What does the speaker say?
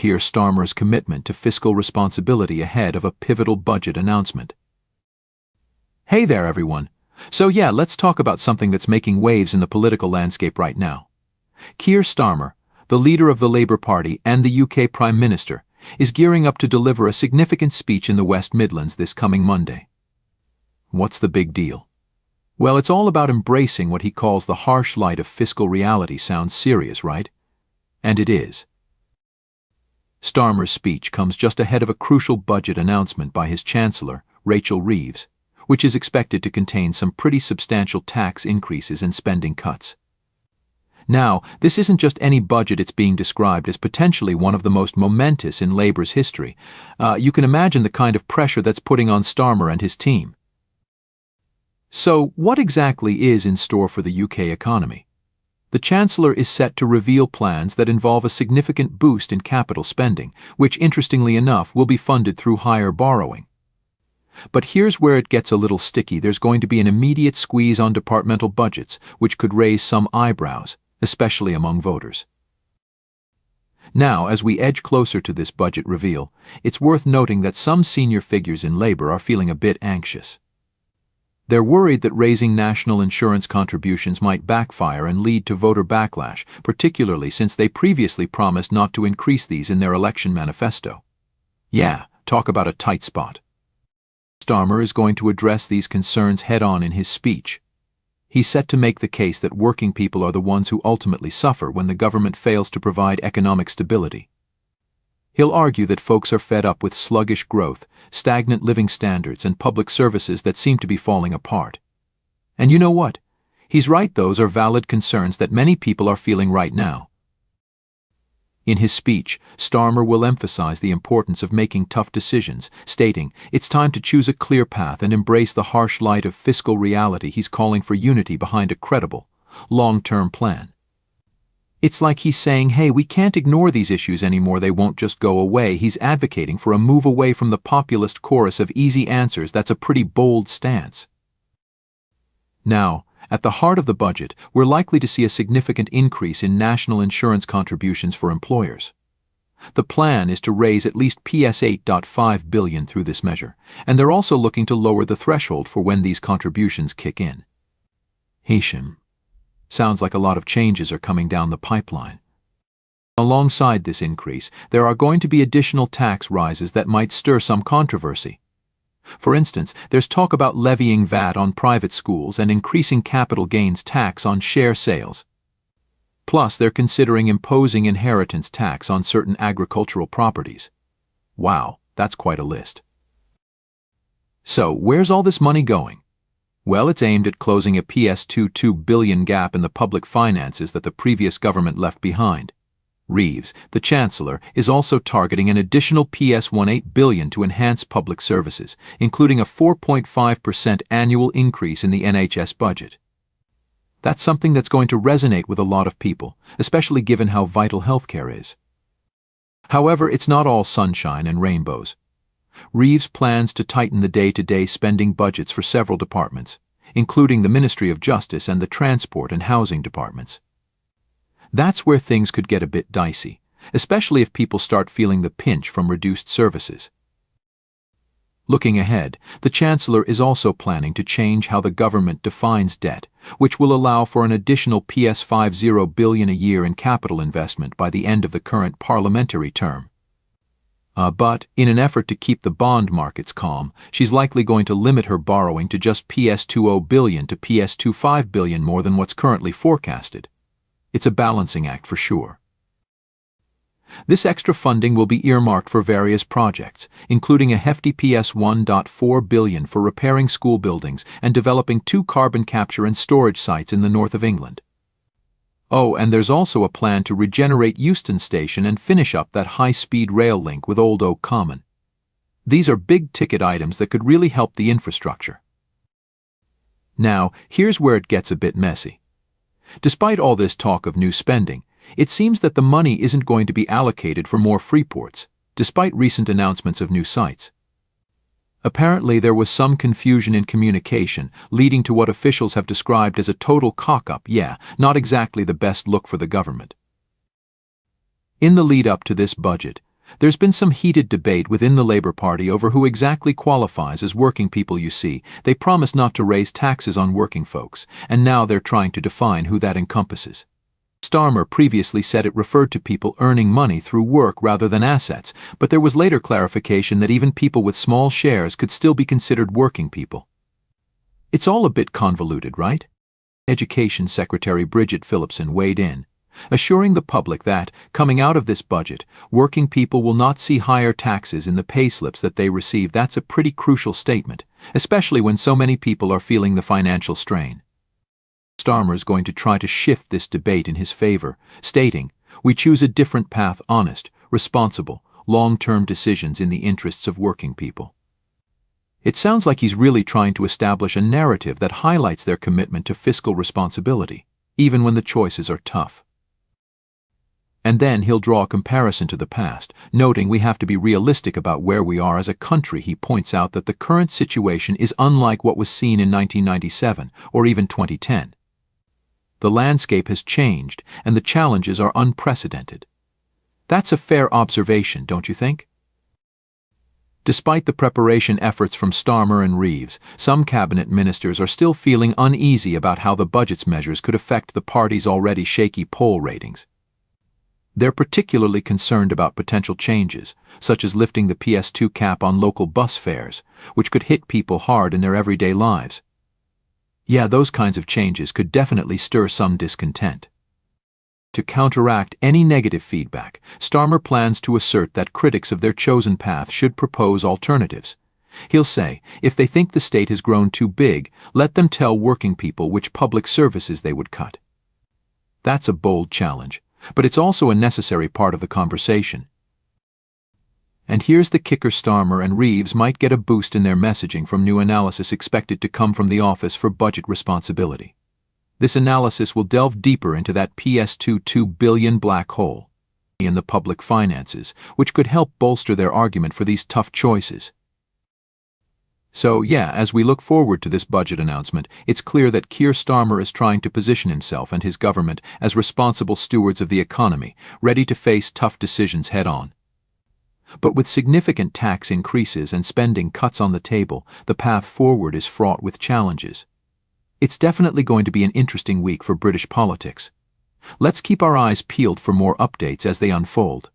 Keir Starmer's commitment to fiscal responsibility ahead of a pivotal budget announcement. Hey there, everyone. So yeah, let's talk about something that's making waves in the political landscape right now. Keir Starmer, the leader of the Labour Party and the UK Prime Minister, is gearing up to deliver a significant speech in the West Midlands this coming Monday. What's the big deal? Well, it's all about embracing what he calls the harsh light of fiscal reality. Sounds serious, right? And it is. Starmer's speech comes just ahead of a crucial budget announcement by his Chancellor, Rachel Reeves, which is expected to contain some pretty substantial tax increases and spending cuts. Now, this isn't just any budget. It's being described as potentially one of the most momentous in Labour's history. You can imagine the kind of pressure that's putting on Starmer and his team. So, what exactly is in store for the UK economy? The Chancellor is set to reveal plans that involve a significant boost in capital spending, which, interestingly enough, will be funded through higher borrowing. But here's where it gets a little sticky. There's going to be an immediate squeeze on departmental budgets, which could raise some eyebrows, especially among voters. Now, as we edge closer to this budget reveal, it's worth noting that some senior figures in Labour are feeling a bit anxious. They're worried that raising national insurance contributions might backfire and lead to voter backlash, particularly since they previously promised not to increase these in their election manifesto. Yeah, talk about a tight spot. Starmer is going to address these concerns head-on in his speech. He's set to make the case that working people are the ones who ultimately suffer when the government fails to provide economic stability. He'll argue that folks are fed up with sluggish growth, stagnant living standards, and public services that seem to be falling apart. And you know what? He's right. Those are valid concerns that many people are feeling right now. In his speech, Starmer will emphasize the importance of making tough decisions, stating it's time to choose a clear path and embrace the harsh light of fiscal reality. He's calling for unity behind a credible, long-term plan. It's like he's saying, hey, we can't ignore these issues anymore. They won't just go away. He's advocating for a move away from the populist chorus of easy answers. That's a pretty bold stance. Now, at the heart of the budget, we're likely to see a significant increase in national insurance contributions for employers. The plan is to raise at least £8.5 billion through this measure, and they're also looking to lower the threshold for when these contributions kick in. Hisham. Sounds like a lot of changes are coming down the pipeline. Alongside this increase, there are going to be additional tax rises that might stir some controversy. For instance, there's talk about levying VAT on private schools and increasing capital gains tax on share sales. Plus, they're considering imposing inheritance tax on certain agricultural properties. Wow, that's quite a list. So, where's all this money going? Well, it's aimed at closing a £2 billion gap in the public finances that the previous government left behind. Reeves, the Chancellor, is also targeting an additional £18 billion to enhance public services, including a 4.5% annual increase in the NHS budget. That's something that's going to resonate with a lot of people, especially given how vital healthcare is. However, it's not all sunshine and rainbows. Reeves plans to tighten the day-to-day spending budgets for several departments, including the Ministry of Justice and the Transport and Housing departments. That's where things could get a bit dicey, especially if people start feeling the pinch from reduced services. Looking ahead, the Chancellor is also planning to change how the government defines debt, which will allow for an additional £50 billion a year in capital investment by the end of the current parliamentary term. But, in an effort to keep the bond markets calm, she's likely going to limit her borrowing to just £20 billion to £25 billion more than what's currently forecasted. It's a balancing act for sure. This extra funding will be earmarked for various projects, including a hefty £1.4 billion for repairing school buildings and developing 2 carbon capture and storage sites in the north of England. Oh, and there's also a plan to regenerate Euston Station and finish up that high-speed rail link with Old Oak Common. These are big-ticket items that could really help the infrastructure. Now, here's where it gets a bit messy. Despite all this talk of new spending, it seems that the money isn't going to be allocated for more freeports, despite recent announcements of new sites. Apparently, there was some confusion in communication, leading to what officials have described as a total cock-up. Yeah, not exactly the best look for the government. In the lead-up to this budget, There's been some heated debate within the Labour Party over who exactly qualifies as working people. You see, they promised not to raise taxes on working folks, and now they're trying to define who that encompasses. Starmer previously said it referred to people earning money through work rather than assets, but there was later clarification that even people with small shares could still be considered working people. It's all a bit convoluted, right? Education Secretary Bridget Phillipson weighed in, assuring the public that, coming out of this budget, working people will not see higher taxes in the payslips that they receive. That's a pretty crucial statement, especially when so many people are feeling the financial strain. Starmer is going to try to shift this debate in his favor, stating, "We choose a different path: honest, responsible, long-term decisions in the interests of working people." It sounds like he's really trying to establish a narrative that highlights their commitment to fiscal responsibility, even when the choices are tough. And then he'll draw a comparison to the past, noting we have to be realistic about where we are as a country. He points out that the current situation is unlike what was seen in 1997 or even 2010. The landscape has changed, and the challenges are unprecedented. That's a fair observation, don't you think? Despite the preparation efforts from Starmer and Reeves, some cabinet ministers are still feeling uneasy about how the budget's measures could affect the party's already shaky poll ratings. They're particularly concerned about potential changes, such as lifting the PS2 cap on local bus fares, which could hit people hard in their everyday lives. Yeah, those kinds of changes could definitely stir some discontent. To counteract any negative feedback, Starmer plans to assert that critics of their chosen path should propose alternatives. He'll say, if they think the state has grown too big, let them tell working people which public services they would cut. That's a bold challenge, but it's also a necessary part of the conversation. And here's the kicker: Starmer and Reeves might get a boost in their messaging from new analysis expected to come from the Office for Budget Responsibility. This analysis will delve deeper into that PS2 $2 billion black hole in the public finances, which could help bolster their argument for these tough choices. So yeah, as we look forward to this budget announcement, it's clear that Keir Starmer is trying to position himself and his government as responsible stewards of the economy, ready to face tough decisions head-on. But with significant tax increases and spending cuts on the table, the path forward is fraught with challenges. It's definitely going to be an interesting week for British politics. Let's keep our eyes peeled for more updates as they unfold.